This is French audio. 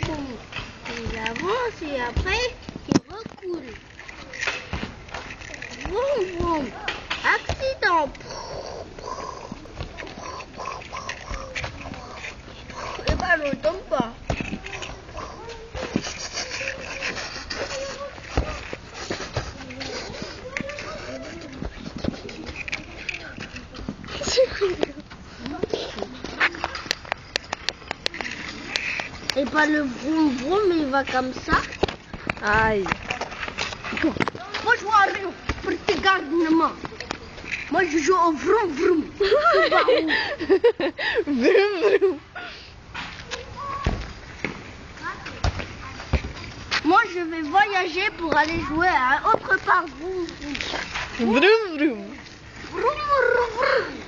boum. Il avance et après, il recoule. Vroom, vroom. Accident. Le ballon ne tombe pas. Et pas le vroom vroom, il va comme ça. Aïe. Moi je joue à rien pour te garnement. Moi je joue au vroom vroom. Vroom vroom. Moi je vais voyager pour aller jouer à autre part. Vroom vroom. Vroom vroom. Vroom vroom vroom.